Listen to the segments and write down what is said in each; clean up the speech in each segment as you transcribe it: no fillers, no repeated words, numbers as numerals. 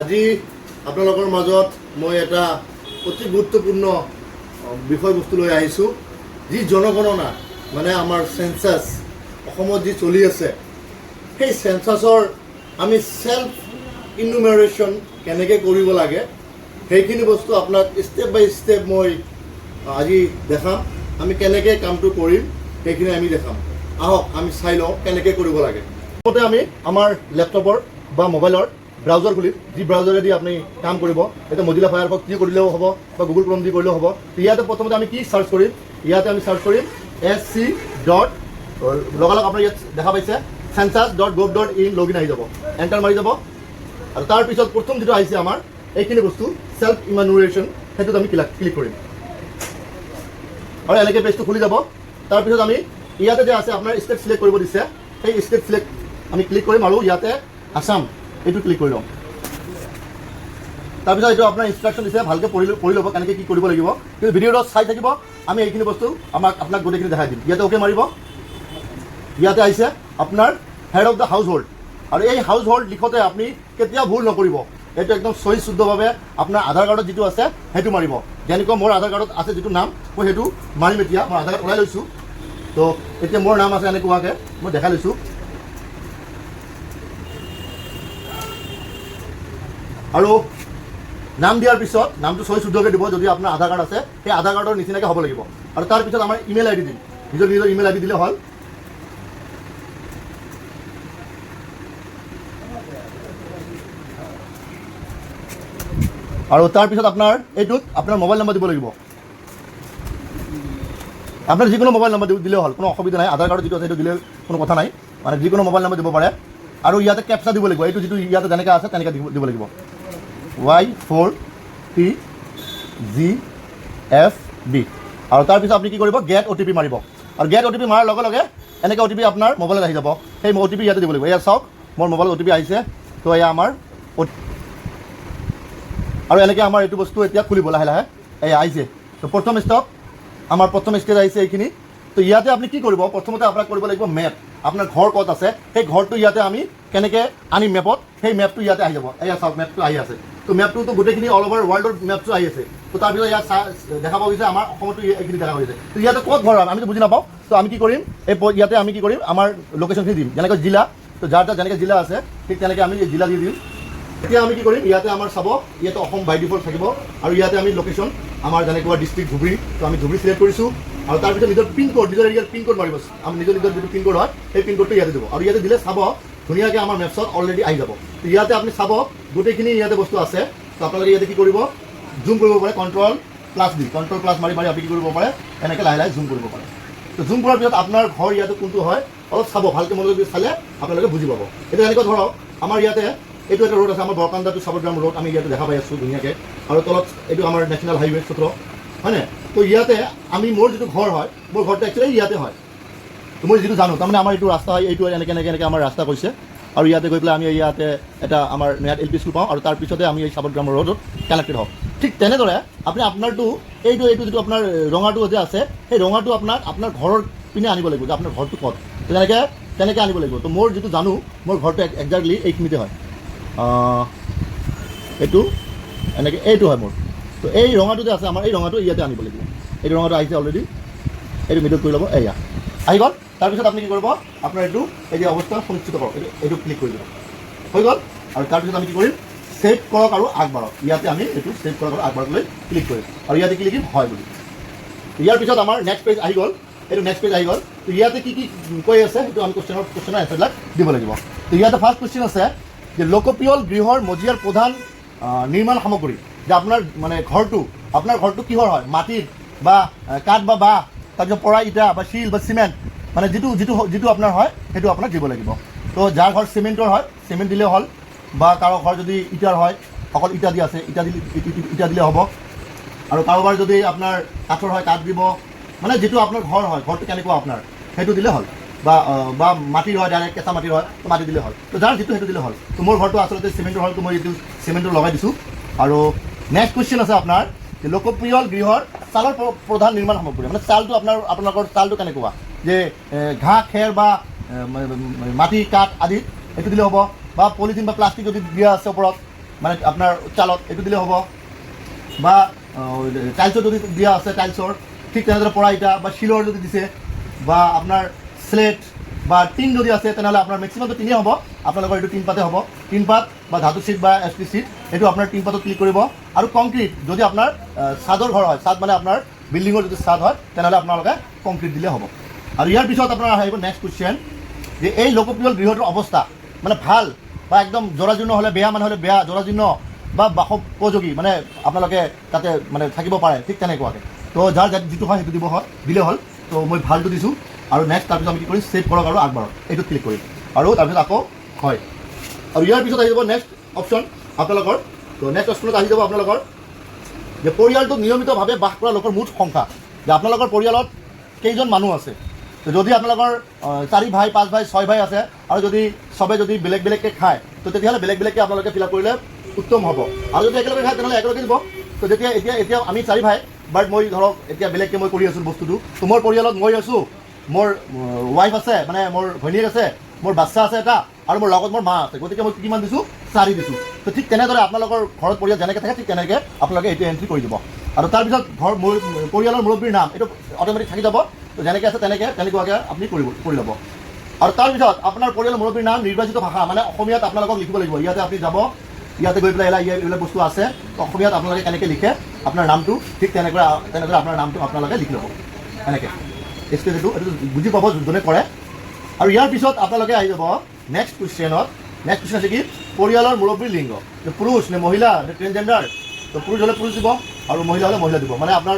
আজি আপোনালোকৰ মাজত মই এটা অতি গুৰুত্বপূৰ্ণ বিষয়বস্তু লৈ আহিছোঁ, যি জনগণনা মানে আমাৰ সেন্সাস অসমত যি চলি আছে, সেই সেন্সাসৰ আমি সেল্ফ ইনুমেৰেশ্যন কেনেকৈ কৰিব লাগে সেইখিনি বস্তু আপোনাক ষ্টেপ বাই ষ্টেপ মই আজি দেখাম। আমি কেনেকৈ কামটো কৰিম সেইখিনি আমি দেখাম। আহক আমি চাই লওঁ কেনেকৈ কৰিব লাগে। প্ৰথমতে আমি আমাৰ লেপটপৰ বা মোবাইলৰ ব্ৰাউজাৰ খুলিম, যি ব্ৰাউজাৰেদি আপুনি কাম কৰিব। এতিয়া মজিলা ফায়াৰফক্স দি কৰিলেও হ'ব বা গুগল ক্ৰম দি কৰিলেও হ'ব। ইয়াতে প্ৰথমতে আমি কি চাৰ্চ কৰিম, ইয়াতে আমি চাৰ্চ কৰিম SC ডট লগালগ আপোনাৰ ইয়াত দেখা পাইছে census.gov.in লগইন আহি যাব, এণ্টাৰ মাৰি যাব। আৰু তাৰপিছত প্ৰথম যিটো আহিছে আমাৰ এইখিনি বস্তু সেল্ফ ইমানুৰেশ্যন, সেইটোত আমি ক্লিক কৰিম আৰু এনেকৈ পেজটো খুলি যাব। তাৰপিছত আমি ইয়াতে যে আছে আপোনাৰ ষ্টেট চিলেক্ট কৰিব দিছে, সেই ষ্টেট চিলেক্ট আমি ক্লিক কৰিম আৰু ইয়াতে আসাম এইটো ক্লিক কৰি ল'ম। তাৰপিছত এইটো আপোনাৰ ইনষ্ট্ৰাকশ্যন দিছে, ভালকৈ পঢ়ি ল'ব কেনেকৈ কি কৰিব লাগিব। কিন্তু ভিডিঅ'টো চাই থাকিব, আমি এইখিনি বস্তু আপোনাক গোটেইখিনি দেখাই দিম। ইয়াতে অ'কে মাৰিব। ইয়াতে আহিছে আপোনাৰ head of the house hold, আৰু এই হাউচ হোল্ড লিখোঁতে আপুনি কেতিয়াও ভুল নকৰিব। এইটো একদম সহি শুদ্ধভাৱে আপোনাৰ আধাৰ কাৰ্ডত যিটো আছে সেইটো মাৰিব। যেনেকুৱা মোৰ আধাৰ কাৰ্ডত আছে যিটো নাম, মই সেইটো মাৰিম। এতিয়া মই আধাৰ কাৰ্ড ওলাই লৈছোঁ, তো এতিয়া মোৰ নাম আছে এনেকুৱাকৈ মই দেখাই লৈছোঁ। আৰু নাম দিয়াৰ পিছত নামটো সহি শুদ্ধকৈ দিব। যদি আপোনাৰ আধাৰ কাৰ্ড আছে সেই আধাৰ কাৰ্ডৰ নিচিনাকৈ হ'ব লাগিব। আৰু তাৰপিছত আমাৰ ইমেইল আইডি দিম, নিজৰ ইমেইল আইডি দিলে হ'ল। আৰু তাৰপিছত আপোনাৰ এইটোত আপোনাৰ মোবাইল নম্বৰ দিব লাগিব। আপোনাৰ যিকোনো মোবাইল নম্বৰ দিলেও হ'ল, কোনো অসুবিধা নাই। আধাৰ কাৰ্ডত যিটো আছে সেইটো দিলে কোনো কথা নাই, মানে যিকোনো মোবাইল নম্বৰ দিব পাৰে। আৰু ইয়াতে কেপচা দিব লাগিব, এইটো যিটো ইয়াতে যেনেকৈ আছে তেনেকৈ দিব লাগিব, Y4TGFB। আৰু তাৰপিছত আপুনি কি কৰিব, গেট OTP মাৰিব। আৰু গেট OTP মাৰাৰ লগে লগে এনেকৈ OTP আপোনাৰ মোবাইলত আহি যাব। সেই OTP ইয়াতে দিব লাগিব। এয়া চাওক, মোৰ মোবাইলত OTP আহিছে, তো এয়া আমাৰ আৰু এনেকৈ আমাৰ এইটো বস্তু এতিয়া খুলিব লাহে লাহে। এয়া আহিছে, তো প্ৰথম ষ্টপ আমাৰ প্ৰথম ষ্টেজ আহিছে এইখিনি। তো ইয়াতে আপুনি কি কৰিব, প্ৰথমতে আপোনাক কৰিব লাগিব মেপ। আপোনাৰ ঘৰ ক'ত আছে সেই ঘৰটো ইয়াতে আমি কেনেকৈ আনিম মেপত, সেই মেপটো ইয়াতে আহি যাব। এয়া চাওক, মেপটো আহি আছে। তো মেপটোতো গোটেইখিনি অল অভাৰ ৱৰ্ল্ডৰ মেপটো আহি আছে। তো তাৰপিছত ইয়াত দেখা পোৱা গৈছে আমাৰ অসমতো এইখিনি দেখা গৈছে। তো ইয়াতে ক'ত ঘৰ আমিতো বুজি নাপাওঁ। তো আমি কি কৰিম, ইয়াতে আমি কি কৰিম, আমাৰ লোকেশ্যনখিনি দিম, যেনেকৈ জিলা। তো যাৰ যেনেকৈ জিলা আছে ঠিক তেনেকৈ আমি এই জিলা দি দিম। এতিয়া আমি কি কৰিম, ইয়াতে আমাৰ চাব, ইয়াতে অসম বাই ডিফল্ট থাকিব। আৰু ইয়াতে আমি লোকেশ্যন আমাৰ যেনেকুৱা ডিষ্ট্ৰিক্ট ধুবুৰী, তো আমি ধুবুৰী চিলেক্ট কৰিছোঁ। আৰু তাৰপিছত নিজৰ পিনক'ড, নিজৰ এৰিয়াৰ পিনক'ড মাৰিব। আমি নিজৰ যিটো পিনক'ড হয় সেই পিনক'ডটো ইয়াতে দিব। আৰু ইয়াতে দিলে চাব ধুনীয়াকৈ আমাৰ মেপছত অলৰেডি আহি যাব। তো ইয়াতে আপুনি চাব গোটেইখিনি ইয়াতে বস্তু আছে। তো আপোনালোকে ইয়াতে কি কৰিব, জুম কৰিব পাৰে, Ctrl+D, Ctrl+ মাৰি আপুনি কি কৰিব পাৰে, এনেকৈ লাহে লাহে জুম কৰিব পাৰে। তো জুম কৰাৰ পিছত আপোনাৰ ঘৰ ইয়াতে কোনটো হয় অলপ চাব, ভালকৈ মনোযোগ দি চালে আপোনালোকে বুজি পাব। এতিয়া এনেকুৱা ধৰক আমাৰ ইয়াতে এইটো এটা ৰোড আছে, আমাৰ বৰকান্দা টু চাবগ্ৰাম ৰোড, আমি ইয়াতে দেখা পাই আছোঁ ধুনীয়াকৈ। আৰু তলত এইটো আমাৰ নেশ্যনেল হাইৱে 17, হয়নে? তো ইয়াতে আমি মোৰ যিটো ঘৰ হয়, মোৰ ঘৰটো একচুৱেলি ইয়াতে হয়। তো মই যিটো জানো, তাৰমানে আমাৰ এইটো ৰাস্তা হয়, এইটো এনেকৈ আমাৰ ৰাস্তা কৈছে। আৰু ইয়াতে গৈ পেলাই আমি ইয়াতে এটা আমাৰ ইয়াত LP স্কুল পাওঁ, আৰু তাৰপিছতে আমি এই চাবগ্ৰাম ৰোডত কানেক্টেড হওঁ। ঠিক তেনেদৰে আপুনি আপোনাৰটো এইটো যিটো আপোনাৰ ৰঙাটো যে আছে, সেই ৰঙাটো আপোনাৰ ঘৰৰ পিনে আনিব লাগিব, যে আপোনাৰ ঘৰটো ক'ত, তেনেকৈ আনিব লাগিব। তো মোৰ যিটো জানো, মোৰ ঘৰটো একজেক্টলি এইখিনিতে হয়। এইটো এনেকৈ এইটো হয় মোৰ। তো এই ৰঙাটো যে আছে আমাৰ, এই ৰঙাটো ইয়াতে আনিব লাগিব। এইটো ৰঙাটো আহিছে অলৰেডি, এইটো মিডিল কৰি ল'ব, এয়া আহি গ'ল। তাৰপিছত আপুনি কি কৰিব, আপোনাৰ এইটো এই যে অৱস্থা সুনিশ্চিত কৰক, এইটো ক্লিক কৰি দিব, হৈ গ'ল। আৰু তাৰপিছত আমি কি কৰিম, ছেভ কৰক আৰু আগবাঢ়ক। ইয়াতে আমি এইটো ছেভ কৰক আৰু আগবাঢ়লৈ ক্লিক কৰিম, আৰু ইয়াতে কি লিখিম, হয় বুলি। ইয়াৰ পিছত আমাৰ নেক্সট পেজ আহি গ'ল, এইটো নেক্সট পেজ আহি গ'ল। তো ইয়াতে কি কৈ আছে সেইটো আমি কুৱেশ্যনৰ এনচাৰবিলাক দিব লাগিব। তো ইয়াতে ফাৰ্ষ্ট কুৱেশ্যন আছে যে লোকপিয়ল গৃহৰ মজিয়াৰ প্ৰধান নিৰ্মাণ সামগ্ৰী, যে আপোনাৰ মানে আপোনাৰ ঘৰটো কিহৰ হয়, মাটিৰ বা কাঠ বা বাঁহ, তাৰপিছত পৰা ইটা বা শিল বা চিমেণ্ট, মানে যিটো আপোনাৰ হয় সেইটো আপোনাক দিব লাগিব। তো যাৰ ঘৰ চিমেণ্টৰ হয় চিমেণ্ট দিলেও হ'ল, বা কাৰো ঘৰ যদি ইটাৰ হয় অকল ইটা দি আছে ইটা দিলে হ'ব। আৰু কাৰোবাৰ যদি আপোনাৰ কাঠৰ হয় কাঠ দিব, মানে যিটো আপোনাৰ ঘৰ হয়, ঘৰটো কেনেকুৱা আপোনাৰ সেইটো দিলে হ'ল। বা মাটিৰ হয়, ডাইৰেক্ট কেঁচা মাটিৰ হয়, তো মাটি দিলে হ'ল। তো যাৰ যিটো সেইটো দিলে হ'ল। তো মোৰ ঘৰটো আচলতে চিমেণ্টৰ হয়, তো মই এইটো চিমেণ্টৰ লগাই দিছোঁ। আৰু নেক্সট কুৱেশ্যন আছে আপোনাৰ যে লোকপ্ৰিয় গৃহৰ চালৰ প্ৰধান নিৰ্মাণ সামগ্ৰী, মানে চালটো আপোনালোকৰ চালটো কেনেকুৱা, যে ঘাঁহ খেৰ বা মাটি কাঠ আদি এইটো দিলে হ'ব, বা পলিথিন বা প্লাষ্টিক যদি দিয়া আছে ওপৰত মানে আপোনাৰ চালত এইটো দিলে হ'ব, বা টাইলছৰ যদি দিয়া আছে টাইলছৰ ঠিক তেনেদৰে পৰা ইটা বা শিলৰ যদি দিছে, বা আপোনাৰ স্লেট বা টিন যদি আছে তেনেহ'লে আপোনাৰ মেক্সিমামটো টিনেই হ'ব। আপোনালোকৰ এইটো 3 পাতে হ'ব, 3 পাত বা ধাতু চিট বা SP চিট, এইটো আপোনাৰ 3 পাতত ক্লিক কৰিব। আৰু কংক্ৰিট যদি আপোনাৰ ছাদৰ ঘৰ হয়, ছাদ মানে আপোনাৰ বিল্ডিঙৰ যদি ছাদ হয় তেনেহ'লে আপোনালোকে কংক্ৰিট দিলে হ'ব। আৰু ইয়াৰ পিছত আপোনাৰ আহিব নেক্সট কুৱেশ্যন, যে এই লোকপ্ৰিয় গৃহটোৰ অৱস্থা মানে ভাল বা একদম জৰাজীৰ্ণ হ'লে বেয়া, মানে হ'লে বেয়া, জৰাজীৰ্ণ বা বাসোপযোগী, মানে আপোনালোকে তাতে মানে থাকিব পাৰে ঠিক তেনেকুৱাকৈ। তো যাৰ যিটো হয় সেইটো দিলে হ'ল। তো মই ভালটো দিছোঁ। আৰু নেক্সট তাৰপিছত আমি কি কৰিম, ছেভ কৰক আৰু আগবাঢ়ক, এইটোত ক্লিক কৰিম। আৰু তাৰপিছত আকৌ হয়। আৰু ইয়াৰ পিছত আহি যাব নেক্সট অপশ্যন আপোনালোকৰ। তো নেক্সট অপশ্যনত আহি যাব আপোনালোকৰ যে পৰিয়ালটোত নিয়মিতভাৱে বাস কৰা লোকৰ মুঠ সংখ্যা, যে আপোনালোকৰ পৰিয়ালত কেইজন মানুহ আছে। তো যদি আপোনালোকৰ 4 ভাই 5 ভাই 6 ভাই আছে, আৰু যদি চবে যদি বেলেগ বেলেগকৈ খায়, তো তেতিয়াহ'লে বেলেগ বেলেগকৈ আপোনালোকে ফিল আপ কৰিলে উত্তম হ'ব। আৰু যদি একেলগে খায় তেনেহ'লে একেলগে দিব। তো যেতিয়া এতিয়া আমি 4 ভাই, বাট মই ধৰক এতিয়া বেলেগকৈ মই কৰি আছোঁ বস্তুটো। তো মোৰ পৰিয়ালত মই আছোঁ, মোৰ ৱাইফ আছে, মানে মোৰ ঘৈণীয়েক আছে, মোৰ বাচ্ছা আছে এটা, আৰু মোৰ লগত মোৰ মা আছে। গতিকে মই কিমান দিছোঁ, 4 দিছোঁ। তো ঠিক তেনেদৰে আপোনালোকৰ ঘৰত পৰিয়াল যেনেকৈ থাকে ঠিক তেনেকৈ আপোনালোকে এইটো এণ্ট্ৰি কৰি দিব। আৰু তাৰপিছত পৰিয়ালৰ মুৰব্বীৰ নাম এইটো অট'মেটিক থাকি যাব। তো যেনেকৈ আছে তেনেকুৱাকৈ আপুনি কৰি ল'ব। আৰু তাৰপিছত আপোনাৰ পৰিয়ালৰ মুৰব্বীৰ নাম নিৰ্বাচিত ভাষা, মানে অসমীয়াত আপোনালোকক লিখিব লাগিব। ইয়াতে আপুনি যাব, ইয়াতে গৈ পেলাই এইবিলাক বস্তু আছে, তো অসমীয়াত আপোনালোকে কেনেকৈ লিখে আপোনাৰ নামটো, ঠিক তেনেদৰে আপোনাৰ নামটো আপোনালোকে লিখি ল'ব এনেকৈ। এইটো বুজি পাব যোনে কৰে। আৰু ইয়াৰ পিছত আপোনালোকে আহি যাব নেক্সট কুৱেশ্যনত। নেক্সট কুৱেশ্যন আছে কি, পৰিয়ালৰ মুৰব্বীৰ লিংগ, পুৰুষ নে মহিলা নে ট্ৰেন্সজেণ্ডাৰ। তো পুৰুষ হ'লে পুৰুষ দিব, আৰু মহিলা হ'লে মহিলা দিব। মানে আপোনাৰ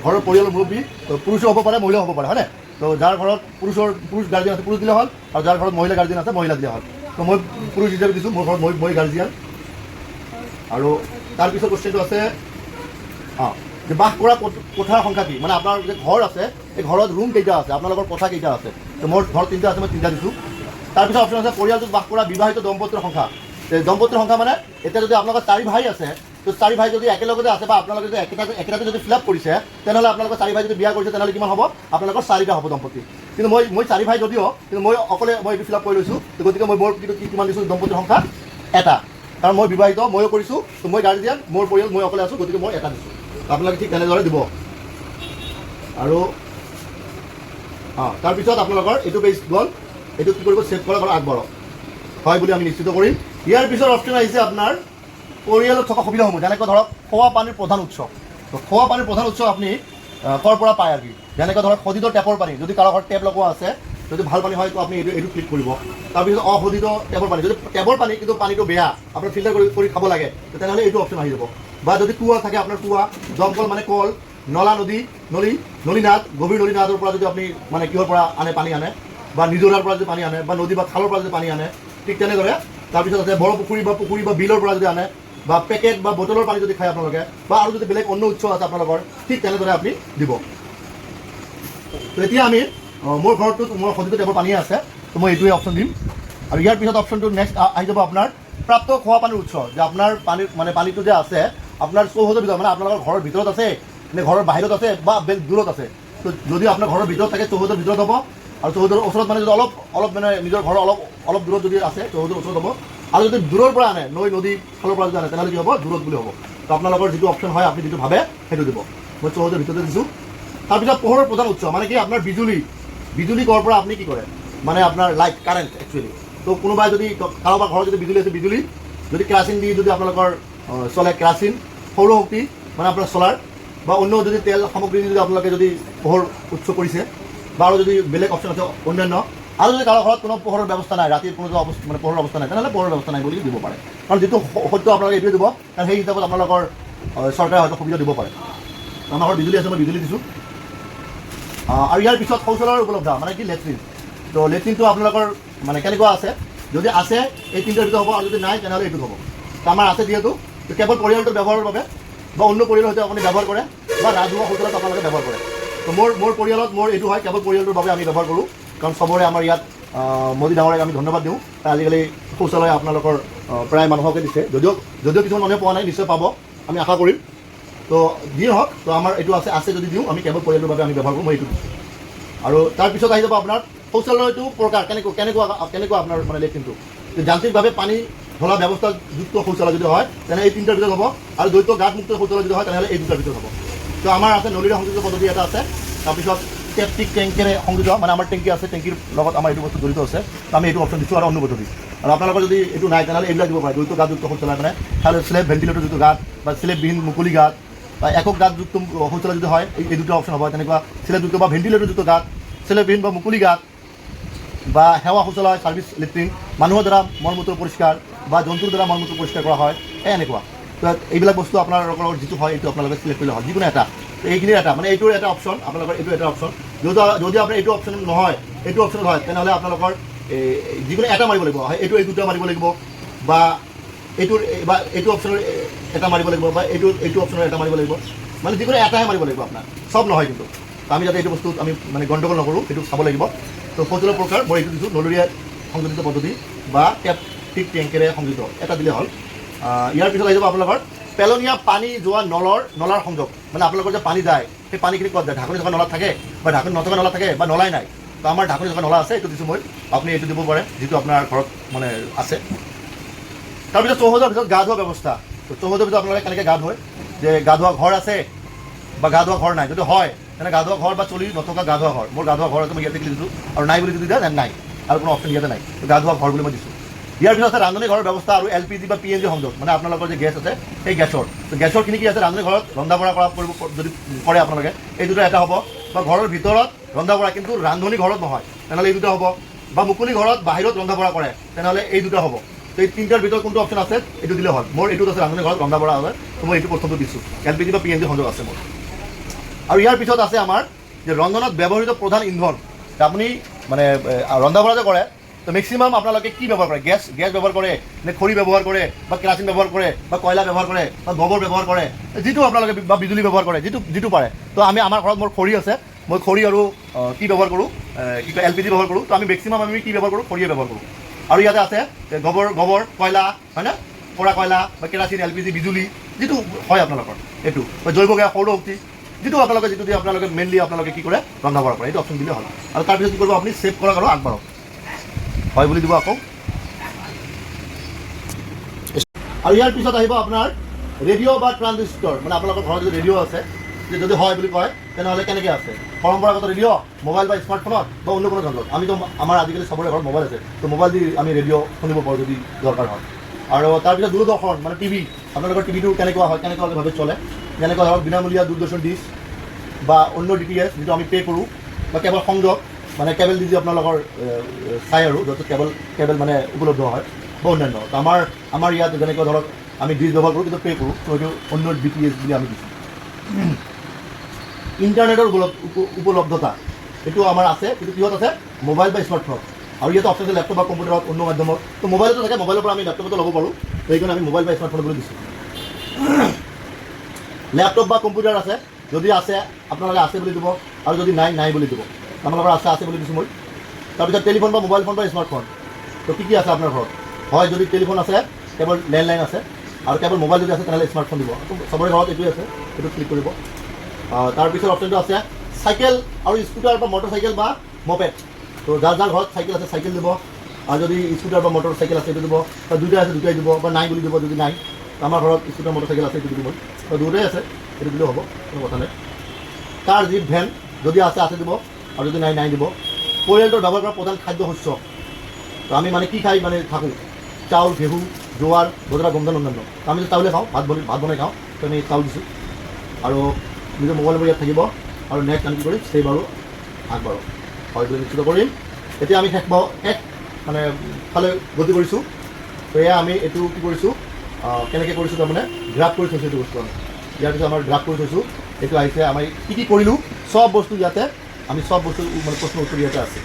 ঘৰৰ পৰিয়ালৰ মুৰব্বী পুৰুষো হ'ব পাৰে, মহিলাও হ'ব পাৰে, হয়নে? তো যাৰ ঘৰত পুৰুষ গাৰ্জিয়ান আছে পুৰুষ দিলে হ'ল, আৰু যাৰ ঘৰত মহিলা গাৰ্জিয়ান আছে মহিলা দিলে হ'ল। তো মই পুৰুষ হিচাপে দিছোঁ, মোৰ ঘৰত মই গাৰ্জিয়ান। আৰু তাৰপিছত কুৱেশ্যনটো আছে যে বাস কৰা কোঠাৰ সংখ্যা কি, মানে আপোনাৰ যে ঘৰ আছে এই ঘৰত ৰুম কেইটা আছে, আপোনালোকৰ কোঠা কেইটা আছে। তো মোৰ ঘৰ 3টা আছে, মই 3টা দিছোঁ। তাৰপিছত অপশ্যন আছে পৰিয়ালটোত বাস কৰা বিবাহিত দম্পতীৰ সংখ্যা। দম্পতীৰ সংখ্যা মানে এতিয়া যদি আপোনালোকৰ 4 ভাই আছে, তো 4 ভাই যদি একেলগতে আছে বা আপোনালোকে যদি একেটাতে যদি ফিল আপ কৰিছে, তেনেহ'লে আপোনালোকৰ 4 ভাই যদি বিয়া কৰিছে তেনেহ'লে কিমান হ'ব, আপোনালোকৰ 4টা হ'ব দম্পতি। কিন্তু মই 4 ভাই যদিও, কিন্তু মই অকলে মই এইটো ফিল আপ কৰি লৈছোঁ। তো গতিকে মই মোৰ কিমান দিছোঁ, দম্পতীৰ সংখ্যা 1টা, কাৰণ মই বিবাহিত, ময়ো কৰিছোঁ। তো মই গাৰ্জিয়ান, মোৰ পৰিয়াল মই অকলে আছোঁ, গতিকে মই 1টা দিছোঁ। আপোনালোকে ঠিক তেনেদৰে দিব। আৰু তাৰপিছত আপোনালোকৰ এইটো পেজ গ'ল, এইটো কি কৰিব, ছেভ কৰক আৰু আগবাঢ়ক হয় বুলি আমি নিশ্চিত কৰিম। ইয়াৰ পিছত অপশ্যন আহিছে আপোনাৰ পৰিয়ালত থকা সুবিধাসমূহ, যেনেকৈ ধৰক খোৱা পানীৰ প্ৰধান উৎস। তো খোৱা পানীৰ প্ৰধান উৎস আপুনি ক'ৰ পৰা পায় আৰু কি, যেনেকৈ ধৰক শোধিত টেপৰ পানী, যদি কাৰোবাৰ ঘৰত টেপ লগোৱা আছে, যদি ভাল পানী হয় তো আপুনি এইটো ক্লিক কৰিব। তাৰপিছত অশোধিত টেপৰ পানী, যদি টেপৰ পানী কিন্তু পানীটো বেয়া, আপুনি ফিল্টাৰ কৰি খাব লাগে, তেনেহ'লে এইটো অপশ্যন আহি যাব। বা যদি কুঁৱা থাকে আপোনাৰ, কুঁৱা, দমকল মানে কল, নলা নলীনাদ, গভীৰ নলীনাদৰ পৰা যদি আপুনি মানে কিহৰ পৰা আনে পানী আনে, বা নিজৰাৰ পৰা যদি পানী আনে, বা নদী বা খালৰ পৰা যদি পানী আনে, ঠিক তেনেদৰে। তাৰপিছত আছে বৰ পুখুৰী বা বিলৰ পৰা যদি আনে, বা পেকেট বা বটলৰ পানী যদি খায় আপোনালোকে, বা আৰু যদি বেলেগ অন্য উৎস আছে আপোনালোকৰ, ঠিক তেনেদৰে আপুনি দিব। তো এতিয়া আমি মোৰ ঘৰটোত মোৰ শোধিত টেপৰ পানী আছে, তো মই এইটোৱে অপশ্যন দিম। আৰু ইয়াৰ পিছত অপশ্যনটো নেক্সট আহি যাব আপোনাৰ প্ৰাপ্ত খোৱা পানীৰ উৎস, যে আপোনাৰ পানীটো যে আছে আপোনাৰ চৌহদৰ ভিতৰত, মানে আপোনালোকৰ ঘৰৰ ভিতৰত আছে নে ঘৰৰ বাহিৰত আছে বা দূৰত আছে। তো যদি আপোনাৰ ঘৰৰ ভিতৰত থাকে চৌহদৰ ভিতৰত হ'ব, আৰু চৌহদৰ ওচৰত মানে যদি অলপ মানে নিজৰ ঘৰৰ অলপ দূৰত যদি আছে চৌহদৰ ওচৰত হ'ব। আৰু যদি দূৰৰ পৰা আনে, নদী খালৰ পৰা যদি আনে, তেনেহ'লে কি হ'ব, দূৰত বুলি হ'ব। তো আপোনালোকৰ যিটো অপশ্যন হয় আপুনি যিটো ভাবে সেইটো দিব। মই চৌহদৰ ভিতৰতে দিছোঁ। তাৰপিছত পোহৰৰ প্ৰধান উৎস, মানে কি আপোনাৰ বিজুলী ক'ৰ পৰা আপুনি কি কৰে, মানে আপোনাৰ লাইট কাৰেণ্ট একচুৱেলি। তো কোনোবাই যদি কাৰোবাৰ ঘৰত যদি বিজুলী আছে, বিজুলী যদি কেৰাচিন দি যদি আপোনালোকৰ চলে, কেৰাচিন, সৌৰশক্তি মানে আপোনাৰ চ'লাৰ, বা অন্য যদি তেল সামগ্ৰী যদি আপোনালোকে যদি পোহৰ উৎস কৰিছে, বা আৰু যদি বেলেগ অপশ্যন আছে অন্যান্য। আৰু যদি কাৰো ঘৰত কোনো পোহৰৰ ব্যৱস্থা নাই, ৰাতিৰ কোনো মানে পোহৰৰ ব্যৱস্থা নাই, তেনেহ'লে পোহৰৰ ব্যৱস্থা নাই বুলি দিব পাৰে। কাৰণ যিটো সত্য আপোনালোকে এইটোৱে দিব, কাৰণ সেই হিচাপত আপোনালোকৰ চৰকাৰে হয়তো সুবিধা দিব পাৰে। আমাৰ ঘৰত বিজুলী আছে, মই বিজুলী দিছোঁ। আৰু ইয়াৰ পিছত শৌচালয়ৰ উপলব্ধ, মানে কি লেট্ৰিন। তো লেট্ৰিনটো আপোনালোকৰ মানে কেনেকুৱা আছে, যদি আছে এই 3টাৰ ভিতৰত হ'ব, আৰু যদি নাই তেনেহ'লে এইটোত হ'ব। তো আমাৰ আছে যিহেতু, কেৱল পৰিয়ালটোৰ ব্যৱহাৰৰ বাবে, বা অন্য পৰিয়ালৰ সৈতে আপুনি ব্যৱহাৰ কৰে, বা ৰাজহুৱা শৌচালয়ত আপোনালোকে ব্যৱহাৰ কৰে। তো মোৰ পৰিয়ালত মোৰ এইটো হয়, কেৱল পৰিয়ালটোৰ বাবে আমি ব্যৱহাৰ কৰোঁ। কাৰণ চবৰে আমাৰ ইয়াত মোদী ডাঙৰীয়াক আমি ধন্যবাদ দিওঁ। আজিকালি শৌচালয় আপোনালোকৰ প্ৰায় মানুহকে দিছে, যদিও কিছুমান মানুহে পোৱা নাই, নিশ্চয় পাব, আমি আশা কৰিম। তো যি হওক, তো আমাৰ এইটো আছে যদি দিওঁ, আমি কেৱল পৰিয়ালটোৰ বাবে আমি ব্যৱহাৰ কৰোঁ, মই এইটো দিছোঁ। আৰু তাৰপিছত আহি যাব আপোনাৰ শৌচালয়টো প্ৰকাৰ কেনেকুৱা আপোনাৰ মানে লেট্ৰিনটো, যান্ত্ৰিকভাৱে পানী ধলা ব্যৱস্থাযুক্ত শৌচালয় যদি হয় তেনেহ'লে এই তিনিটাৰ ভিতৰত হ'ব, আৰু দ্বৈত গাঁতমুক্ত শৌচালয় যদি হয় তেনেহ'লে এই দুটাৰ ভিতৰত হ'ব। তো আমাৰ আছে নলীৰে সংযোজিত পদ্ধতি এটা আছে, তাৰপিছত টেপটিক টেংকেৰে সংযোজিত, মানে আমাৰ টেংকি আছে, টেংকিৰ লগত আমাৰ এইটো বস্তু জড়িত আছে। তো আমি এইটো অপশ্যন দিছোঁ, আৰু অন্য পদ্ধতি। আৰু আপোনালোকৰ যদি এইটো নাই তেনেহ'লে এইবিলাক দিব পাৰে, দ্বৈত গাঁতযুক্ত শৌচালয়, মানে স্লেব ভেণ্টিলেটৰযুক্ত গাঁত বা স্লেববিহীন মুকলি গাঁত বা একক গাঁতযুক্ত শৌচালয় যদি হয় এই দুটা অপশ্যন হ'ব। তেনেকুৱা স্লেবযুক্ত বা ভেণ্টিলেটৰযুক্ত গাঁত, স্লেববিহীন বা মুকলি গাঁত বা সেৱা শৌচালয়, ছাৰ্ভিচ লেট্ৰিন, মানুহৰ দ্বাৰা মলমূত্ৰ পৰিষ্কাৰ বা জন্তুৰ দ্বাৰা মলমূত্ৰ পৰিষ্কাৰ কৰা হয়, এনেকুৱা। তো এইবিলাক বস্তু আপোনালোকৰ যিটো হয় এইটো আপোনালোকে চিলেক্ট কৰিলে হয়, যিকোনো এটা। তো এইখিনিৰ এটা, মানে এইটোৰ এটা অপশ্যন, আপোনালোকৰ এইটো এটা অপশ্যন। যদি আপোনাৰ এইটো অপশ্যন নহয়, এইটো অপশ্যন হয়, তেনেহ'লে আপোনালোকৰ যিকোনো এটা মাৰিব লাগিব, এইটো এই দুটা মাৰিব লাগিব, বা এইটো অপশ্যনৰ এটা মাৰিব লাগিব, বা এইটো অপশ্যনৰ এটা মাৰিব লাগিব, মানে যিকোনো এটাহে মাৰিব লাগিব আপোনাৰ, চব নহয় কিন্তু। আমি যাতে এইটো বস্তু আমি মানে গণ্ডগোল নকৰোঁ সেইটো চাব লাগিব। তো শৌচালয়ৰ প্ৰকাৰ মই এইটো দিছোঁ, নলৰীয়া সংযোজিত পদ্ধতি বা টেপটিক টেংকেৰে সংযোজিত, এটা দিলে হ'ল। ইয়াৰ পিছত আহি যাব আপোনালোকৰ পেলনীয়া পানী যোৱা নলাৰ সংযোগ, মানে আপোনালোকৰ যে পানী যায় সেই পানীখিনি ক'ত যায়, ঢাকনি থকা নলাত থাকে বা ঢাকনি নথকা নলা থাকে বা নলাই নাই। তো আমাৰ ঢাকনি থকা নলা আছে, এইটো দিছোঁ মই, আপুনি এইটো দিব পাৰে যিটো আপোনাৰ ঘৰত মানে আছে। তাৰপিছত চৌহদৰ ভিতৰত গা ধোৱা ব্যৱস্থা। তো চৌহদৰ ভিতৰত আপোনালোকে কেনেকৈ গা ধুৱে, যে গা ধোৱা ঘৰ আছে বা গা ধোৱা ঘৰ নাই, যদি হয় তেনে গা ধোৱা ঘৰ বা চলি নথকা গা ধোৱা ঘৰ, মোৰ গা ধোৱা ঘৰ আছে মই ইয়াতে ক্লিক দিছোঁ, আৰু নাই বুলি যদি দিয়া দেন নাই, আৰু কোনো অপশ্যন ইয়াতে নাই, গা ধোৱা ঘৰ বুলি মই দিছোঁ। ইয়াৰ পিছত আছে ৰান্ধনী ঘৰৰ ব্যৱস্থা আৰু LPG বা PNG সংযোগ, মানে আপোনালোকৰ যে গেছ আছে সেই গেছৰ। তো গেছৰখিনি কি আছে, ৰান্ধনী ঘৰত ৰন্ধা বঢ়া কৰিব যদি কৰে আপোনালোকে এই দুটা এটা হ'ব, বা ঘৰৰ ভিতৰত ৰন্ধা বঢ়া কিন্তু ৰান্ধনী ঘৰত নহয় তেনেহ'লে এই দুটা হ'ব, বা মুকলি ঘৰত বাহিৰত ৰন্ধা বঢ়া কৰে তেনেহ'লে এই দুটা হ'ব। তো এই তিনিটাৰ ভিতৰত কোনটো অপশ্যন আছে এইটো দিলে হ'ল। মোৰ এইটোত আছে ৰান্ধনী ঘৰত ৰন্ধা বঢ়া আছে, তো মই এইটো প্ৰথমটো দিছোঁ, LPG বা PNG সংযোগ আছে মোৰ। আৰু ইয়াৰ পিছত আছে আমাৰ যে ৰন্ধনত ব্যৱহৃত প্ৰধান ইন্ধন। আপুনি মানে ৰন্ধা বঢ়া যে কৰে তো মেক্সিমাম আপোনালোকে কি ব্যৱহাৰ কৰে, গেছ ব্যৱহাৰ কৰে নে খৰি ব্যৱহাৰ কৰে বা কেৰাচিন ব্যৱহাৰ কৰে বা কয়লা ব্যৱহাৰ কৰে বা গোবৰ ব্যৱহাৰ কৰে, যিটো আপোনালোকে বা বিজুলী ব্যৱহাৰ কৰে, যিটো পাৰে। তো আমাৰ ঘৰত মোৰ খৰি আছে, মই খৰি আৰু কি ব্যৱহাৰ কৰোঁ, কি কয় LPG ব্যৱহাৰ কৰোঁ। তো আমি মেক্সিমাম আমি কি ব্যৱহাৰ কৰোঁ, খৰিয়ে ব্যৱহাৰ কৰোঁ। আৰু ইয়াতে আছে গোবৰ কয়লা, হয়নে, পৰা কয়লা বা কেৰাচিন, LPG, বিজুলী, যিটো হয় আপোনালোকৰ এইটো, বা জৈৱ গেছ, সৌৰশক্তি, যিটো দি আপোনালোকে মেইনলি আপোনালোকে কি কৰে, ৰন্ধা বঢ়া কৰে, এইটো অপশ্যন দিলে হ'ল। আৰু তাৰপিছত কি কৰিব, আপুনি ছেভ কৰক আৰু আগবাঢ়ক, হয় বুলি দিব আকৌ। আৰু ইয়াৰ পিছত আহিব আপোনাৰ ৰেডিঅ' বা ট্ৰানজিষ্টৰ, মানে আপোনালোকৰ ঘৰত যদি ৰেডিঅ' আছে, যদি হয় বুলি কয় তেনেহ'লে কেনেকৈ আছে, পৰম্পৰাগত ৰেডিঅ', মোবাইল বা স্মাৰ্টফোনত বা অন্য কোনো যন্ত্ৰত। আমিতো আমাৰ আজিকালি চবৰে ঘৰত মোবাইল আছে, তো মোবাইল দি আমি ৰেডিঅ' শুনিব পাৰোঁ যদি দৰকাৰ হয়। আৰু তাৰপিছত দূৰদৰ্শন, মানে টিভি, আপোনালোকৰ টিভিটো কেনেকুৱাভাৱে চলে, যেনেকুৱা ধৰক বিনামূলীয়া দূৰদৰ্শন ডিছ বা অন্য DTH যিটো আমি পে' কৰোঁ, বা কেৱল সংযোগ, মানে কেবল দি আপোনালোকৰ চাই আৰু য'ত কেবল মানে উপলব্ধ হয়, বা অন্যান্য। তো আমাৰ ইয়াত যেনেকুৱা ধৰক আমি ডিছ ব্যৱহাৰ কৰোঁ কিন্তু পে' কৰোঁ, তো এইটো অন্য DTH বুলি আমি দিছোঁ। ইণ্টাৰনেটৰ উপলব্ধতা এইটো আমাৰ আছে, কিন্তু কিহত আছে, মোবাইল বা স্মাৰ্টফোনত। আৰু ইয়াতে অপশ্যন আছে লেপটপ বা কম্পিউটাৰত, অন্য মাধ্যমত। তো মোবাইলতো থাকে, মোবাইলৰ পৰা আমি লেপটপতো ল'ব পাৰোঁ, সেইকাৰণে আমি মোবাইল বা স্মাৰ্টফোনত বুলি দিছোঁ। লেপটপ বা কম্পিউটাৰ আছে, যদি আছে আপোনালোকে আছে বুলি দিব, আৰু যদি নাই বুলি দিব। আপোনালোকৰ আছে বুলি দিছোঁ মই। তাৰপিছত টেলিফোন বা মোবাইল ফোন বা স্মাৰ্টফোন, তো কি আছে আপোনাৰ ঘৰত, হয় যদি টেলিফোন আছে কেৱল লেণ্ডলাইন আছে, আৰু কেৱল মোবাইল যদি আছে তেনেহ'লে স্মাৰ্টফোন দিব। চবৰে ঘৰত এইটোৱে আছে, এইটো ক্লিক কৰিব। তাৰপিছত অপশ্যনটো আছে চাইকেল আৰু স্কুটাৰ বা মটৰ চাইকেল বা মপেড। তো যাৰ ঘৰত চাইকেল আছে চাইকেল দিব, আৰু যদি স্কুটাৰ বা মটৰ চাইকেল আছে এইটো দিব, বা দুটাই আছে দুটাই দিব, বা নাই বুলি দিব যদি নাই। আমাৰ ঘৰত স্কুটাৰ মটৰ চাইকেল আছে এইটো দিব, তো দুটাই আছে এইটো দিলেও হ'ব, কোনো কথা নাই। কাৰ জীপ ভেন যদি আছে দিব, আৰু যদি নাই দিব। পৰিয়ালটোৰ ব্যৱহাৰ কৰা প্ৰধান খাদ্য শস্য, তো আমি মানে কি খাই মানে থাকোঁ, চাউল, ঘেঁহু, জোৱাৰ, বজৰা, গম ধান, অন্যান্য। আমি যদি চাউলে খাওঁ, ভাত বনাই খাওঁ, তো আমি চাউল দিছোঁ। আৰু নিজৰ মোবাইল নম্বৰ ইয়াত থাকিব, আৰু নেক্সট আমি কি কৰিম, ছেভ আৰু আগবাঢ়ো, হয় বুলি নিশ্চিত কৰিম। এতিয়া আমি শেষ মানে ফালে গতি কৰিছোঁ। তো এয়া আমি এইটো কি কৰিছোঁ, কেনেকৈ কৰিছোঁ, তাৰমানে গ্ৰাফ কৰি থৈছোঁ এইটো বস্তু আমি। ইয়াৰ পিছত আমাৰ গ্ৰাফ কৰি থৈছোঁ, এইটো আহিছে আমি কি কৰিলোঁ, চব বস্তু ইয়াতে, আমি চব বস্তু মানে প্ৰশ্ন উত্তৰ ইয়াতে আছে,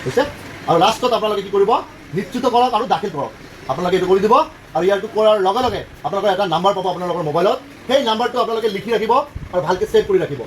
হৈছে। আৰু লাষ্টত আপোনালোকে কি কৰিব, নিশ্চিত কৰক আৰু দাখিল কৰক। আপোনালোকে এইটো কৰি দিব, আৰু ইয়াৰটো কৰাৰ লগে লগে আপোনালোকৰ এটা নাম্বাৰ পাব আপোনালোকৰ মোবাইলত, সেই নাম্বাৰটো আপোনালোকে লিখি ৰাখিব আৰু ভালকৈ ছেভ কৰি ৰাখিব।